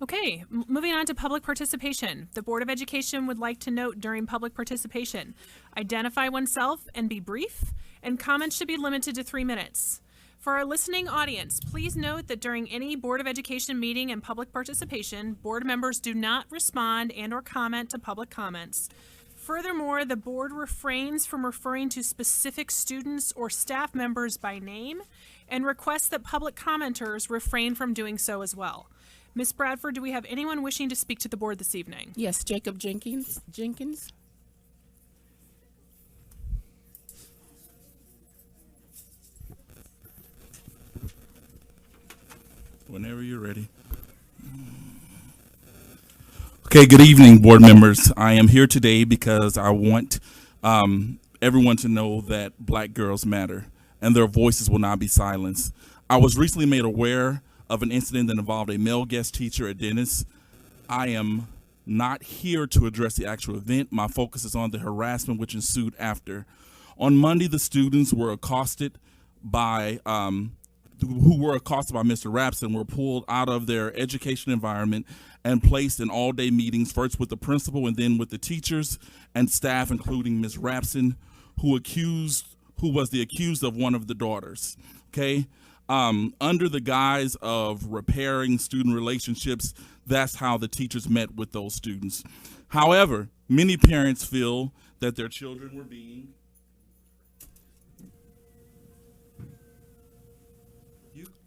Okay, moving on to public participation. The Board of Education would like to note during public participation, identify oneself and be brief, and comments should be limited to 3 minutes. For our listening audience, please note that during any Board of Education meeting and public participation, board members do not respond and/or comment to public comments. Furthermore, the board refrains from referring to specific students or staff members by name and requests that public commenters refrain from doing so as well. Ms. Bradford, do we have anyone wishing to speak to the board this evening? Yes, Jacob Jenkins. Whenever you're ready. Okay, good evening, board members. I am here today because I want everyone to know that Black girls matter and their voices will not be silenced. I was recently made aware of an incident that involved a male guest teacher at Dennis. I am not here to address the actual event. My focus is on the harassment which ensued after. On Monday, the students were accosted by Mr. Rapson were pulled out of their education environment and placed in all-day meetings, first with the principal and then with the teachers and staff, including Ms. Rapson, who was the accused of one of the daughters. Okay, under the guise of repairing student relationships, that's how the teachers met with those students. However, many parents feel that their children were being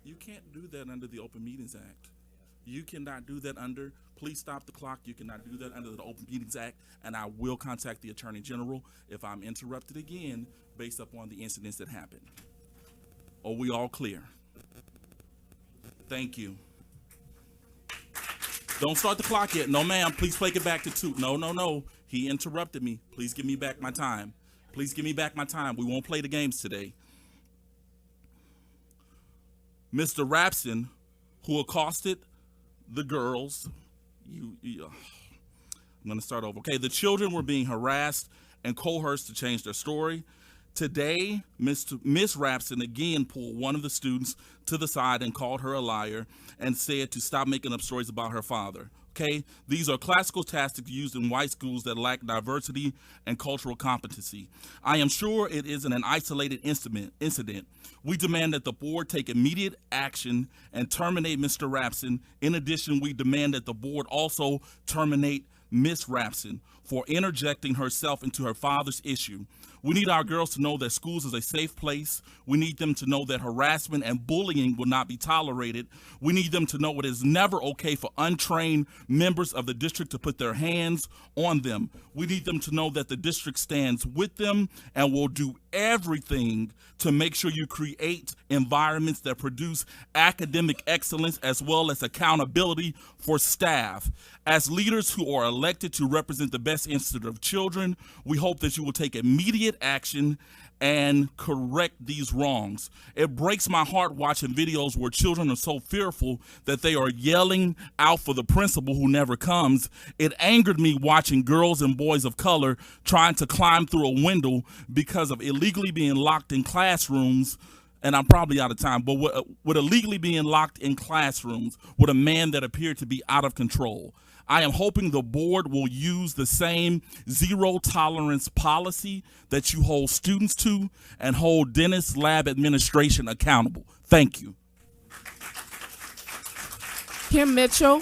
You can't do that under the Open Meetings Act. You cannot do that under, please stop the clock. You cannot do that under the Open Meetings Act, and I will contact the Attorney General if I'm interrupted again based upon the incidents that happened. Are we all clear? Thank you. Don't start the clock yet. No, ma'am. Please take it back to 2. No. He interrupted me. Please give me back my time. Please give me back my time. We won't play the games today. Mr. Rapson, who accosted the girls, I'm going to start over. Okay, the children were being harassed and coerced to change their story. Today, Miss Rapson again pulled one of the students to the side and called her a liar and said to stop making up stories about her father. Okay, these are classical tactics used in white schools that lack diversity and cultural competency. I am sure it isn't an isolated incident. We demand that the board take immediate action and terminate Mr. Rapson. In addition, we demand that the board also terminate Miss Rapson for interjecting herself into her father's issue. We need our girls to know that schools is a safe place. We need them to know that harassment and bullying will not be tolerated. We need them to know it is never okay for untrained members of the district to put their hands on them. We need them to know that the district stands with them and will do everything to make sure you create environments that produce academic excellence as well as accountability for staff. As leaders who are elected to represent the best interest of children, we hope that you will take immediate action and correct these wrongs. It breaks my heart watching videos where children are so fearful that they are yelling out for the principal who never comes. It angered me watching girls and boys of color trying to climb through a window because of illegally being locked in classrooms. And I'm probably out of time, but with illegally being locked in classrooms with a man that appeared to be out of control. I am hoping the board will use the same zero tolerance policy that you hold students to and hold Dennis Lab Administration accountable. Thank you. Kim Mitchell.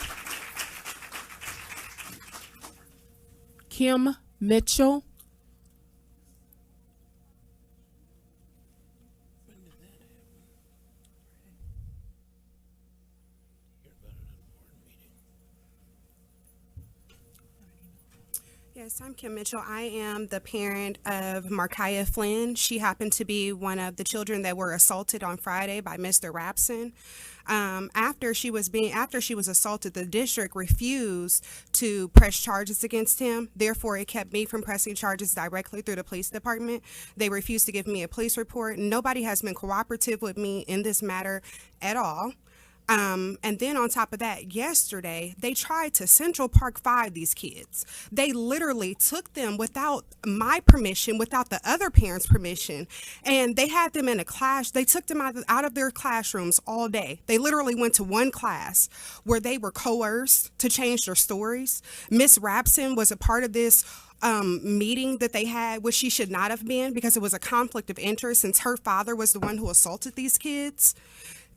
Yes, I'm Kim Mitchell. I am the parent of Markiah Flynn. She happened to be one of the children that were assaulted on Friday by Mr. Rapson. After she was assaulted, the district refused to press charges against him. Therefore, it kept me from pressing charges directly through the police department. They refused to give me a police report. Nobody has been cooperative with me in this matter at all. And then on top of that, yesterday, they tried to Central Park 5 these kids. They literally took them without my permission, without the other parents' permission, and they had them in a class. They took them out of their classrooms all day. They literally went to one class where they were coerced to change their stories. Miss Rapson was a part of this meeting that they had, which she should not have been, because it was a conflict of interest since her father was the one who assaulted these kids.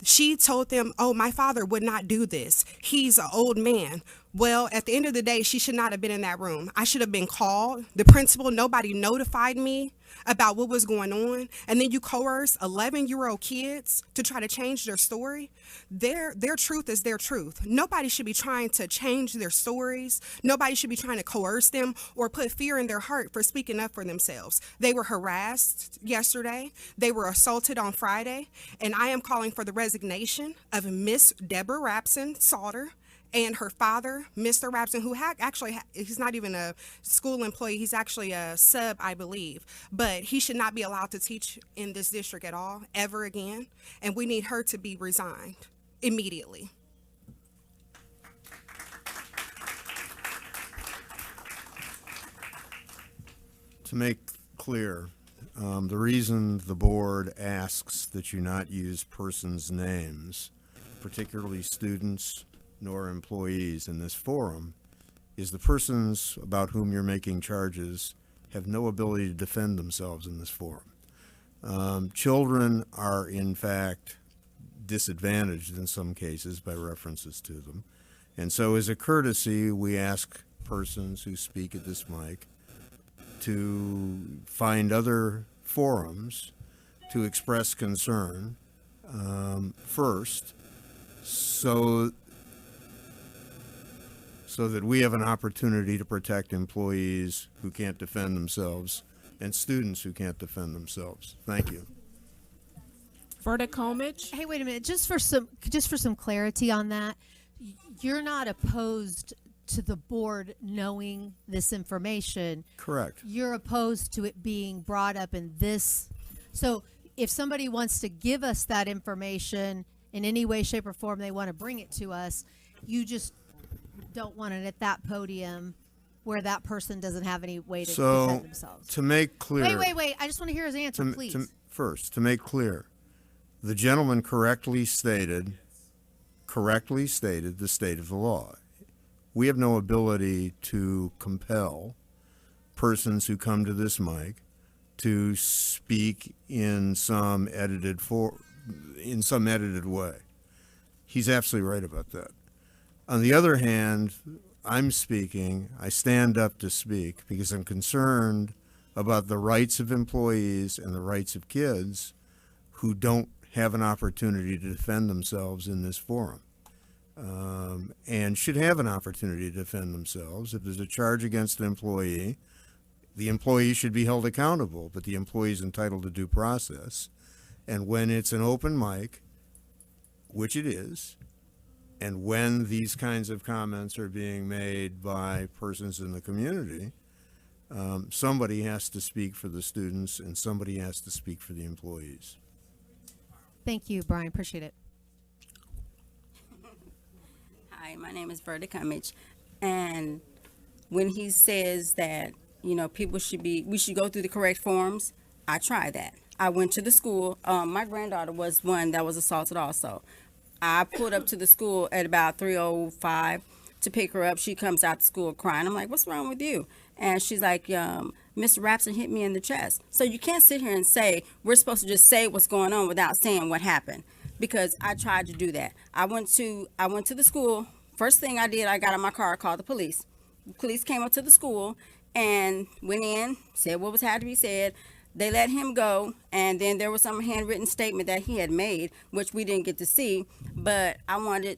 She told them, oh, my father would not do this. He's an old man. Well, at the end of the day, she should not have been in that room. I should have been called. The principal, nobody notified me about what was going on. And then you coerce 11-year-old kids to try to change their story. Their truth is their truth. Nobody should be trying to change their stories. Nobody should be trying to coerce them or put fear in their heart for speaking up for themselves. They were harassed yesterday. They were assaulted on Friday. And I am calling for the resignation of Miss Deborah Rapson Salter and her father, Mr. Rapson, who he's not even a school employee. He's actually a sub, I believe. But he should not be allowed to teach in this district at all, ever again. And we need her to be resigned immediately. To make clear, the reason the board asks that you not use persons' names, particularly students nor employees in this forum, is the persons about whom you're making charges have no ability to defend themselves in this forum. Children are, in fact, disadvantaged in some cases by references to them. And so as a courtesy, we ask persons who speak at this mic to find other forums to express concern first, so that we have an opportunity to protect employees who can't defend themselves and students who can't defend themselves. Thank you. Verda Comich. Hey, wait a minute. Just for some clarity on that, you're not opposed to the board knowing this information. Correct. You're opposed to it being brought up in this. So if somebody wants to give us that information in any way, shape, or form, they want to bring it to us, you just don't want it at that podium where that person doesn't have any way to defend themselves. To make clear. Wait. I just want to hear his answer, please. First, to make clear, the gentleman correctly stated the state of the law. We have no ability to compel persons who come to this mic to speak in some edited way. He's absolutely right about that. On the other hand, I'm speaking, I stand up to speak because I'm concerned about the rights of employees and the rights of kids who don't have an opportunity to defend themselves in this forum. And should have an opportunity to defend themselves. If there's a charge against an employee, the employee should be held accountable, but the employee is entitled to due process. And when it's an open mic, which it is, and when these kinds of comments are being made by persons in the community, somebody has to speak for the students and somebody has to speak for the employees. Thank you, Brian. Appreciate it. Hi, my name is Verda Comich, and when he says that, we should go through the correct forms, I try that. I went to the school. My granddaughter was one that was assaulted also. I pulled up to the school at about 3:05 to pick her up. She comes out to school crying. I'm like, what's wrong with you? And she's like, Mr. Rapson hit me in the chest. So you can't sit here and say, we're supposed to just say what's going on without saying what happened. Because I tried to do that. I went to the school. First thing I did, I got in my car, called the police. The police came up to the school and went in, said what had to be said. They let him go, and then there was some handwritten statement that he had made, which we didn't get to see, but I wanted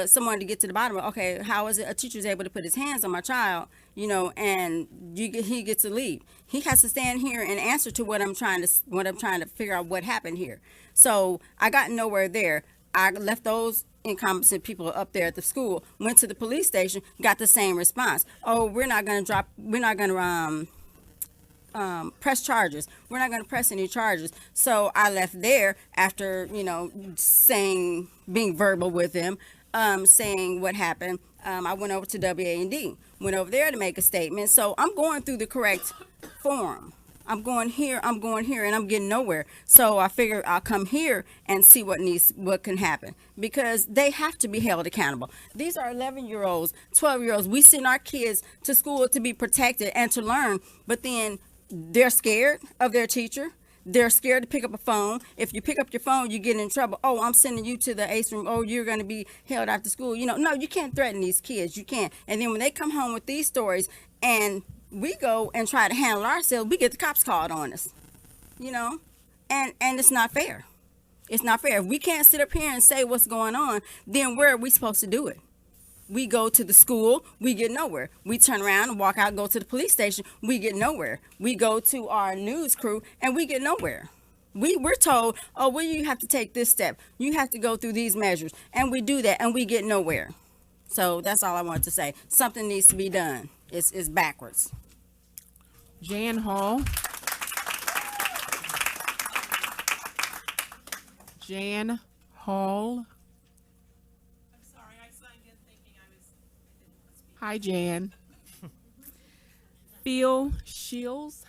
someone to get to the bottom of, okay, how is it a teacher is able to put his hands on my child, and he gets to leave. He has to stand here and answer to what I'm trying to figure out what happened here. So I got nowhere there. I left those incompetent people up there at the school, went to the police station, got the same response. Oh, we're not going to press charges. We're not going to press any charges. So I left there after, being verbal with them, saying what happened. I went over to WA&D, went over there to make a statement. So I'm going through the correct form. I'm going here, and I'm getting nowhere. So I figured I'll come here and see what can happen, because they have to be held accountable. These are 11-year-olds, 12-year-olds. We send our kids to school to be protected and to learn, but then they're scared of their teacher. They're scared to pick up a phone. If you pick up your phone, you get in trouble. Oh, I'm sending you to the ACE room. Oh, you're going to be held after school. No, you can't threaten these kids. You can't. And then when they come home with these stories and we go and try to handle ourselves, we get the cops called on us, and it's not fair. It's not fair. If we can't sit up here and say what's going on, then where are we supposed to do it? We go to the school, we get nowhere. We turn around and walk out, go to the police station, we get nowhere. We go to our news crew and we get nowhere. We're told, oh, well, you have to take this step. You have to go through these measures. And we do that and we get nowhere. So that's all I wanted to say. Something needs to be done. It's backwards. Jan Hall. Jan Hall. I'm sorry, I signed in thinking I didn't want to speak. Hi, Jan. Phil Shields.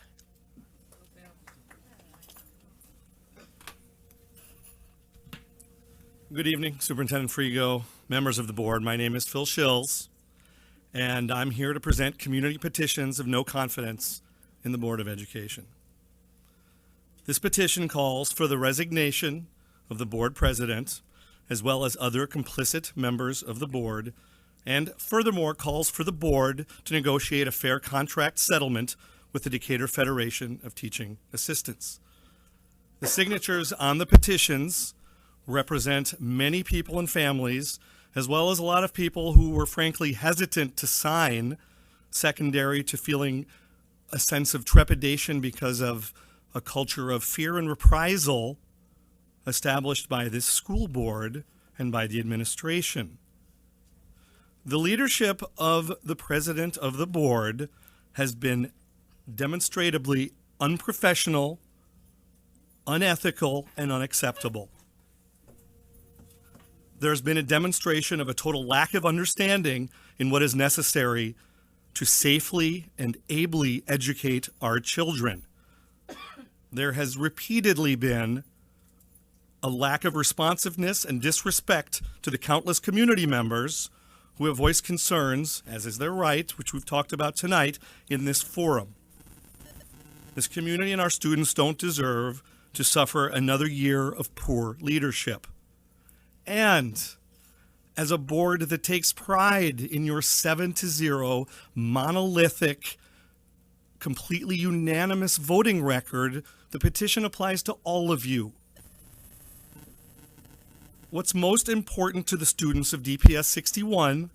Good evening, Superintendent Frigo, members of the board. My name is Phil Shills, and I'm here to present community petitions of no confidence in the Board of Education. This petition calls for the resignation of the board president, as well as other complicit members of the board, and furthermore calls for the board to negotiate a fair contract settlement with the Decatur Federation of Teaching Assistants. The signatures on the petitions represent many people and families, as well as a lot of people who were frankly hesitant to sign, secondary to feeling a sense of trepidation because of a culture of fear and reprisal established by this school board and by the administration. The leadership of the president of the board has been demonstrably unprofessional, unethical, and unacceptable. There's been a demonstration of a total lack of understanding in what is necessary to safely and ably educate our children. There has repeatedly been a lack of responsiveness and disrespect to the countless community members who have voiced concerns, as is their right, which we've talked about tonight, in this forum. This community and our students don't deserve to suffer another year of poor leadership. And as a board that takes pride in your 7-0 monolithic, completely unanimous voting record, the petition applies to all of you. What's most important to the students of DPS61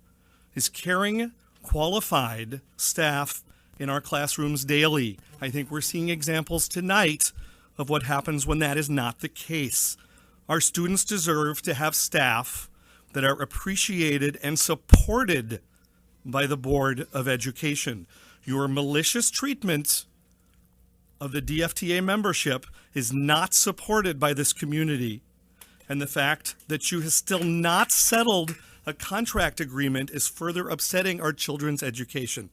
is caring, qualified staff in our classrooms daily. I think we're seeing examples tonight of what happens when that is not the case. Our students deserve to have staff that are appreciated and supported by the Board of Education. Your malicious treatment of the DFTA membership is not supported by this community. And the fact that you have still not settled a contract agreement is further upsetting our children's education.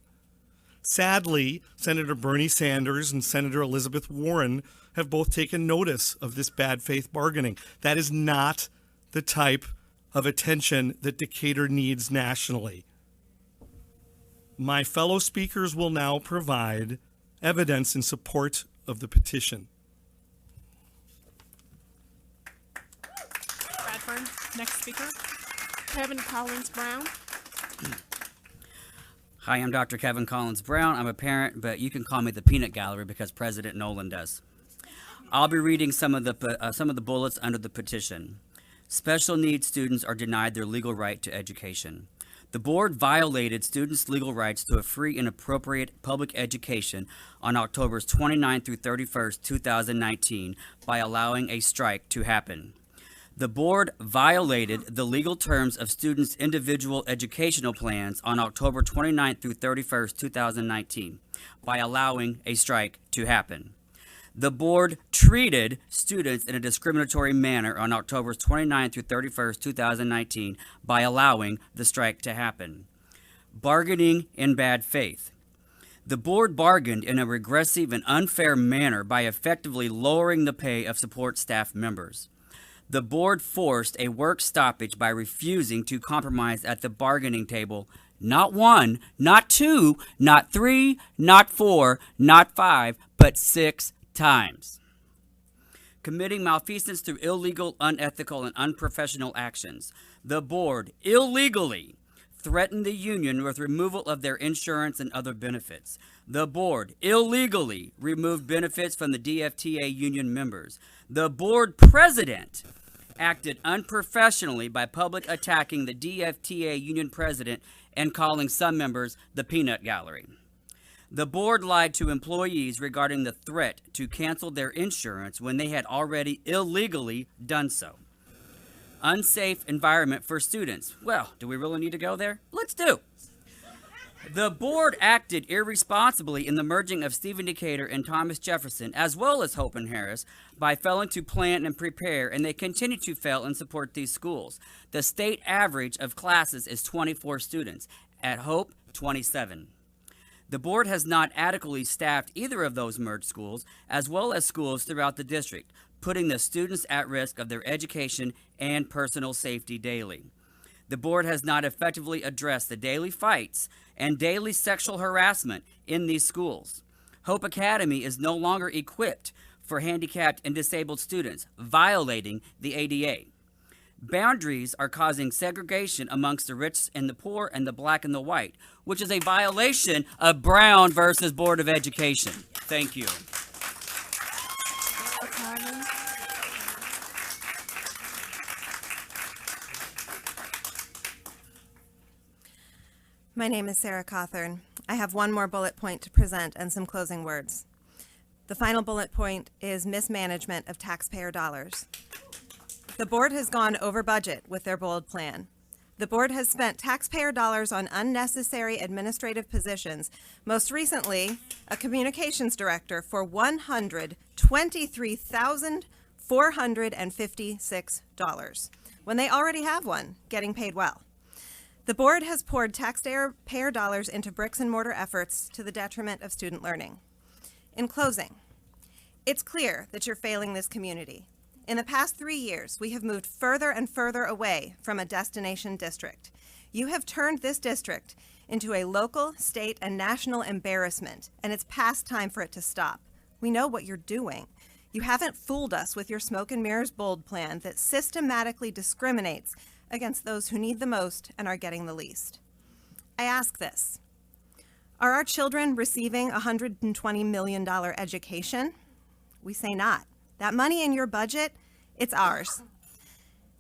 Sadly, Senator Bernie Sanders and Senator Elizabeth Warren have both taken notice of this bad faith bargaining. That is not the type of attention that Decatur needs nationally. My fellow speakers will now provide evidence in support of the petition. Bradford, next speaker. Kevin Collins Brown. Hi, I'm Dr. Kevin Collins Brown. I'm a parent, but you can call me the Peanut Gallery because President Nolan does. I'll be reading some of the bullets under the petition. Special needs students are denied their legal right to education. The board violated students' legal rights to a free and appropriate public education on October 29 through 31st, 2019 by allowing a strike to happen. The board violated the legal terms of students' individual educational plans on October 29th through 31st, 2019 by allowing a strike to happen. The board treated students in a discriminatory manner on October 29th through 31st, 2019 by allowing the strike to happen. Bargaining in bad faith. The board bargained in a regressive and unfair manner by effectively lowering the pay of support staff members. The board forced a work stoppage by refusing to compromise at the bargaining table not one, not two, not three, not four, not five, but 6 times. Committing malfeasance through illegal, unethical, and unprofessional actions. The board illegally threatened the union with removal of their insurance and other benefits. The board illegally removed benefits from the DFTA union members. The board president acted unprofessionally by public attacking the DFTA union president and calling some members the peanut gallery. The board lied to employees regarding the threat to cancel their insurance when they had already illegally done so. Unsafe environment for students. Well, do we really need to go there? Let's do. The board acted irresponsibly in the merging of Stephen Decatur and Thomas Jefferson, as well as Hope and Harris, by failing to plan and prepare, and they continue to fail and support these schools. The state average of classes is 24 students. At Hope, 27. The board has not adequately staffed either of those merged schools, as well as schools throughout the district, putting the students at risk of their education and personal safety daily. The board has not effectively addressed the daily fights and daily sexual harassment in these schools. Hope Academy is no longer equipped for handicapped and disabled students, violating the ADA. Boundaries are causing segregation amongst the rich and the poor and the black and the white, which is a violation of Brown versus Board of Education. Thank you. My name is Sarah Cawthorn. I have one more bullet point to present and some closing words. The final bullet point is mismanagement of taxpayer dollars. The board has gone over budget with their bold plan. The board has spent taxpayer dollars on unnecessary administrative positions, most recently a communications director for $123,456, when they already have one, getting paid well. The board has poured taxpayer dollars into bricks and mortar efforts to the detriment of student learning. In closing, it's clear that you're failing this community. In the past 3 years, we have moved further and further away from a destination district. You have turned this district into a local, state, and national embarrassment, and it's past time for it to stop. We know what you're doing. You haven't fooled us with your smoke and mirrors bold plan that systematically discriminates against those who need the most and are getting the least. I ask this: are our children receiving a $120 million education? We say not. That money in your budget, it's ours.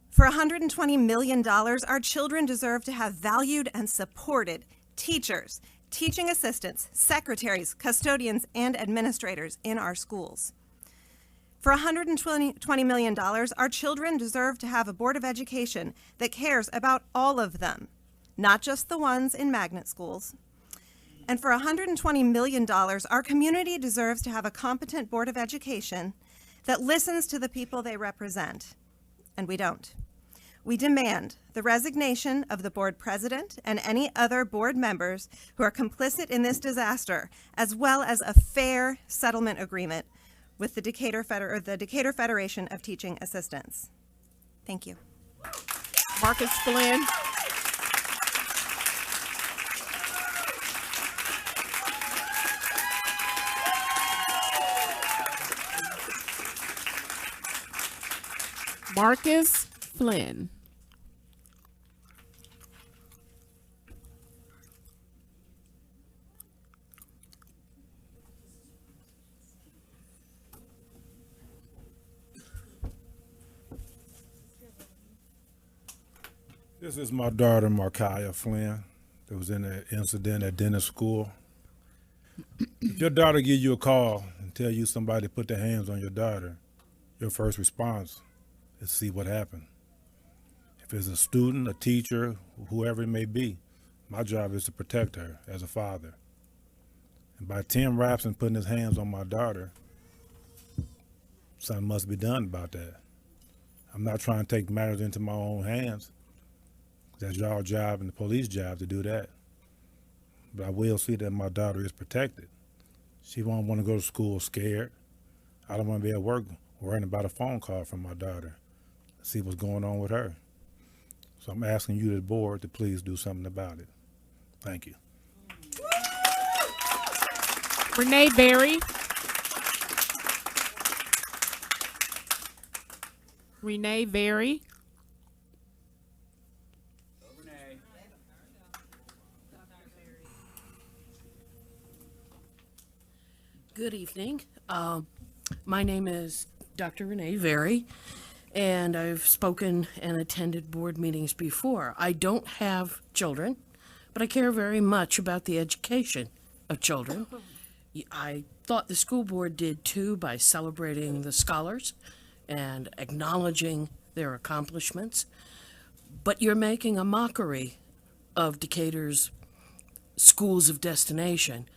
For $120 million, our children deserve to have valued and supported teachers, teaching assistants, secretaries, custodians, and administrators in our schools. For $120 million, our children deserve to have a Board of Education that cares about all of them, not just the ones in magnet schools. And for $120 million, our community deserves to have a competent Board of Education that listens to the people they represent, and we don't. We demand the resignation of the board president and any other board members who are complicit in this disaster, as well as a fair settlement agreement with the Decatur Federation of Teaching Assistants. Thank you. Marcus Flynn. Marcus Flynn. This is my daughter, Markiah Flynn, that was in an incident at Dennis School. If your daughter gives you a call and tell you somebody put their hands on your daughter, your first response and see what happened. If it's a student, a teacher, whoever it may be, my job is to protect her as a father. And by Tim Rapson putting his hands on my daughter, something must be done about that. I'm not trying to take matters into my own hands. That's y'all job and the police job to do that. But I will see that my daughter is protected. She won't want to go to school scared. I don't want to be at work worrying about a phone call from my daughter, see what's going on with her. So I'm asking you, the board, to please do something about it. Thank you. Renee Berry. Renee Berry. Good evening. My name is Dr. Renee Very, and I've spoken and attended board meetings before. I don't have children, but I care very much about the education of children. I thought the school board did too by celebrating the scholars and acknowledging their accomplishments, but you're making a mockery of Decatur's schools of destination.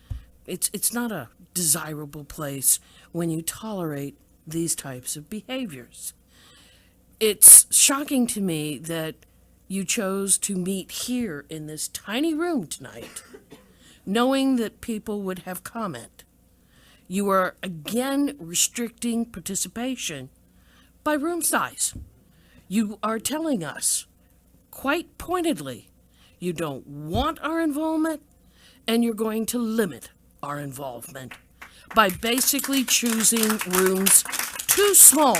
It's not a desirable place when you tolerate these types of behaviors. It's shocking to me that you chose to meet here in this tiny room tonight, knowing that people would have comment. You are again restricting participation by room size. You are telling us, quite pointedly, you don't want our involvement, and you're going to limit our involvement by basically choosing rooms too small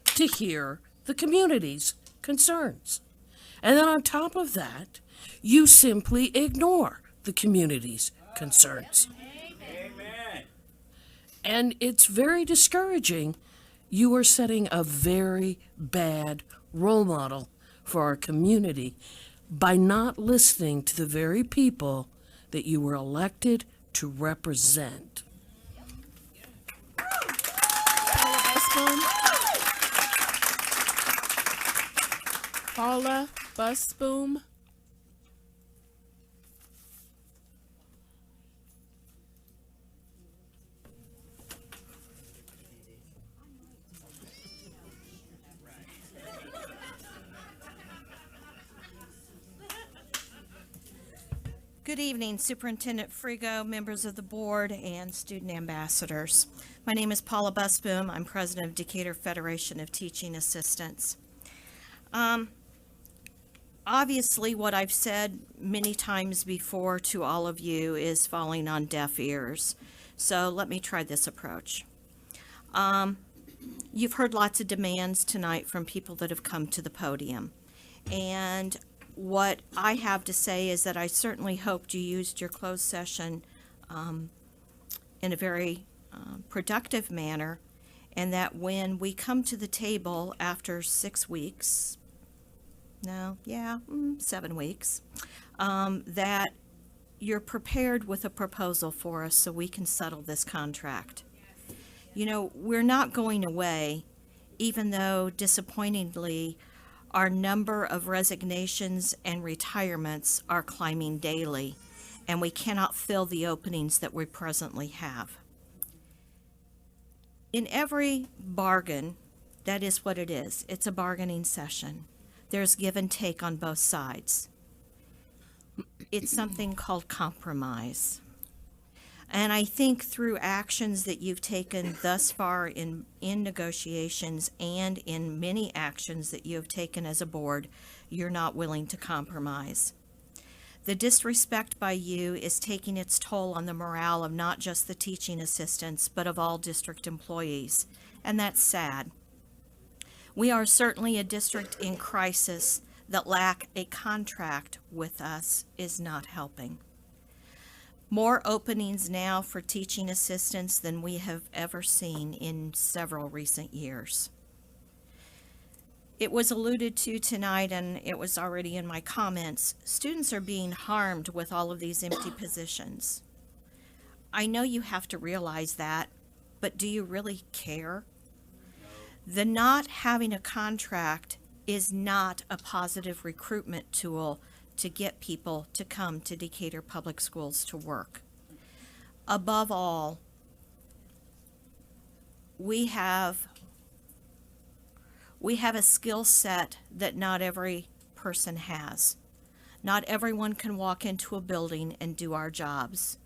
to hear the community's concerns. And then on top of that, you simply ignore the community's concerns. Amen. And it's very discouraging. You are setting a very bad role model for our community by not listening to the very people that you were elected to represent. Paula Busboom. Good evening, Superintendent Frigo, members of the board, and student ambassadors. My name is Paula Busboom. I'm president of Decatur Federation of Teaching Assistants. Obviously, what I've said many times before to all of you is falling on deaf ears. So let me try this approach. You've heard lots of demands tonight from people that have come to the podium. And what I have to say is that I certainly hoped you used your closed session in a very productive manner, and that when we come to the table after 6 weeks, 7 weeks, that you're prepared with a proposal for us so we can settle this contract. You know, we're not going away, even though disappointingly our number of resignations and retirements are climbing daily, and we cannot fill the openings that we presently have. In every bargain, that is what it is. It's a bargaining session. There's give and take on both sides. It's something called compromise. And I think through actions that you've taken thus far in negotiations and in many actions that you have taken as a board, you're not willing to compromise. The disrespect by you is taking its toll on the morale of not just the teaching assistants, but of all district employees, and that's sad. We are certainly a district in crisis. That lack a contract with us is not helping. More openings now for teaching assistants than we have ever seen in several recent years. It was alluded to tonight, and it was already in my comments. Students are being harmed with all of these empty positions. I know you have to realize that, but do you really care? The not having a contract is not a positive recruitment tool to get people to come to Decatur Public Schools to work. Above all, we have a skill set that not every person has. Not everyone can walk into a building and do our jobs.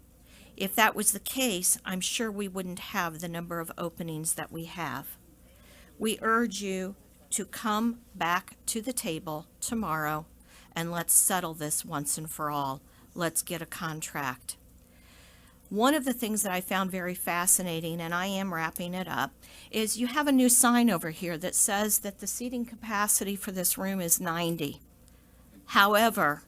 If that was the case, I'm sure we wouldn't have the number of openings that we have. We urge you to come back to the table tomorrow and let's settle this once and for all. Let's get a contract. One of the things that I found very fascinating, and I am wrapping it up, is you have a new sign over here that says that the seating capacity for this room is 90. However,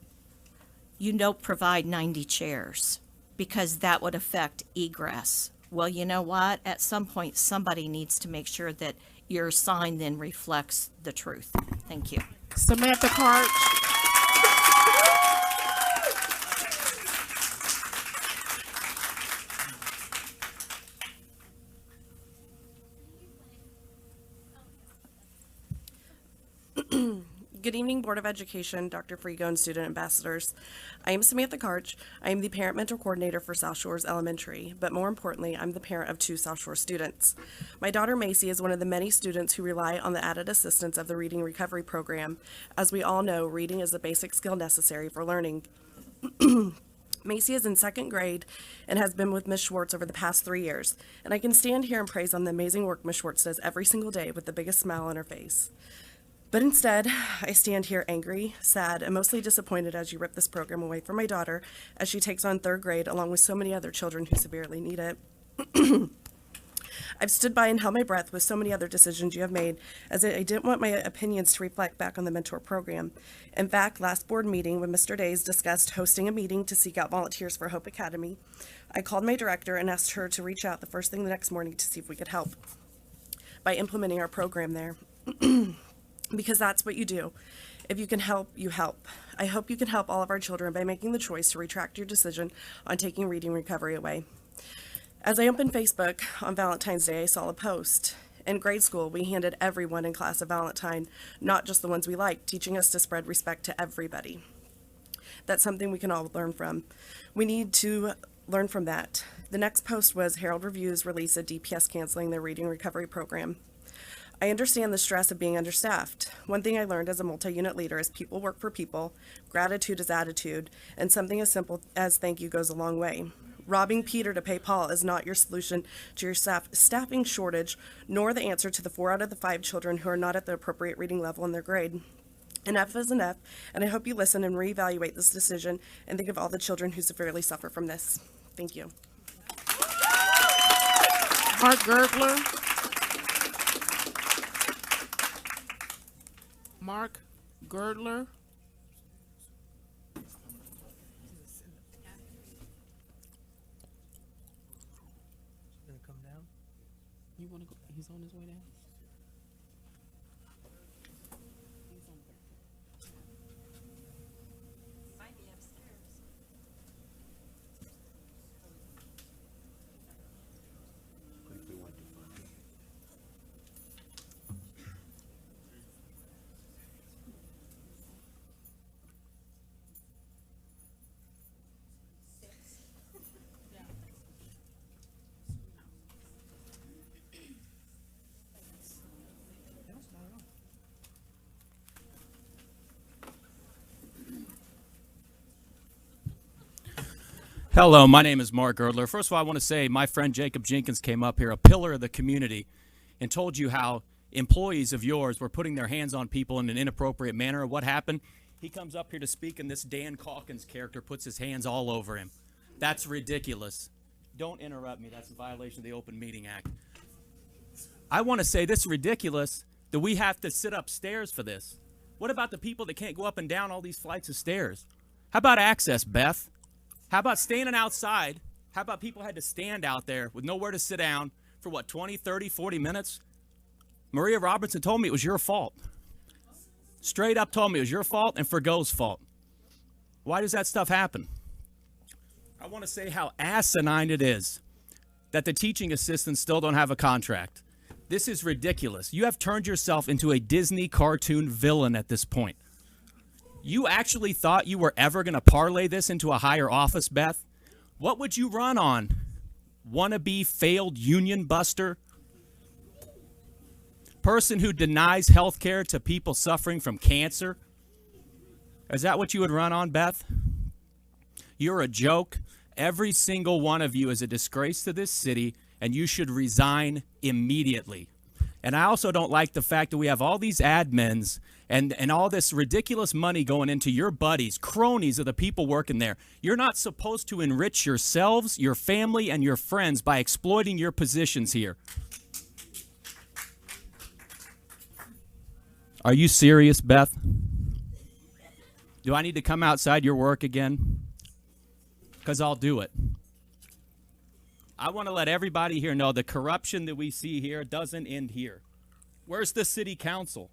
you don't provide 90 chairs because that would affect egress. Well, you know what? At some point, somebody needs to make sure that your sign then reflects the truth. Thank you. Samantha Karch. Good evening, Board of Education, Dr. Frigo, and student ambassadors. I am Samantha Karch. I am the Parent Mentor Coordinator for South Shores Elementary, but more importantly, I'm the parent of 2 South Shore students. My daughter Macy is one of the many students who rely on the added assistance of the Reading Recovery Program. As we all know, reading is a basic skill necessary for learning. Macy is in 2nd grade and has been with Ms. Schwartz over the past 3 years, and I can stand here and praise on the amazing work Ms. Schwartz does every single day with the biggest smile on her face. But instead, I stand here angry, sad, and mostly disappointed as you rip this program away from my daughter as she takes on 3rd grade along with so many other children who severely need it. I've stood by and held my breath with so many other decisions you have made, as I didn't want my opinions to reflect back on the mentor program. In fact, last board meeting when Mr. Days discussed hosting a meeting to seek out volunteers for Hope Academy, I called my director and asked her to reach out the first thing the next morning to see if we could help by implementing our program there. Because that's what you do. If you can help, you help. I hope you can help all of our children by making the choice to retract your decision on taking Reading Recovery away. As I opened Facebook on Valentine's Day, I saw a post. In grade school, we handed everyone in class a Valentine, not just the ones we liked, teaching us to spread respect to everybody. That's something we can all learn from. We need to learn from that. The next post was Herald Review's release of DPS canceling their Reading Recovery program. I understand the stress of being understaffed. One thing I learned as a multi-unit leader is people work for people, gratitude is attitude, and something as simple as thank you goes a long way. Robbing Peter to pay Paul is not your solution to your staffing shortage, nor the answer to the 4 out of the 5 children who are not at the appropriate reading level in their grade. Enough is enough, and I hope you listen and reevaluate this decision and think of all the children who severely suffer from this. Thank you. Mark Girdler. Mark Girdler. Gonna come down? You want to go? He's on his way down. Hello, my name is Mark Girdler. First of all, I want to say my friend Jacob Jenkins came up here, a pillar of the community, and told you how employees of yours were putting their hands on people in an inappropriate manner. What happened? He comes up here to speak, and this Dan Calkins character puts his hands all over him. That's ridiculous. Don't interrupt me. That's a violation of the Open Meeting Act. I want to say this is ridiculous that we have to sit upstairs for this. What about the people that can't go up and down all these flights of stairs? How about access, Beth? How about standing outside? How about people had to stand out there with nowhere to sit down for what, 20, 30, 40 minutes? Maria Robertson told me it was your fault. Straight up told me it was your fault and Fergo's fault. Why does that stuff happen? I want to say how asinine it is that the teaching assistants still don't have a contract. This is ridiculous. You have turned yourself into a Disney cartoon villain at this point. You actually thought you were ever going to parlay this into a higher office, Beth? What would you run on? Wannabe failed union buster? Person who denies health care to people suffering from cancer? Is that what you would run on, Beth? You're a joke. Every single one of you is a disgrace to this city, and you should resign immediately. And I also don't like the fact that we have all these admins and all this ridiculous money going into your buddies, cronies of the people working there. You're not supposed to enrich yourselves, your family, and your friends by exploiting your positions here. Are you serious, Beth? Do I need to come outside your work again? Because I'll do it. I want to let everybody here know the corruption that we see here doesn't end here. Where's the city council?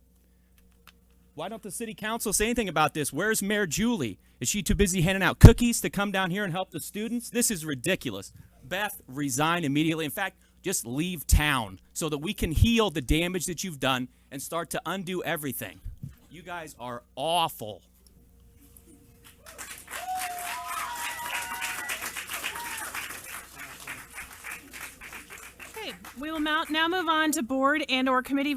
Why don't the city council say anything about this? Where's Mayor Julie? Is she too busy handing out cookies to come down here and help the students? This is ridiculous. Beth, resign immediately. In fact, just leave town so that we can heal the damage that you've done and start to undo everything. You guys are awful. Okay, we will now move on to board and/or committee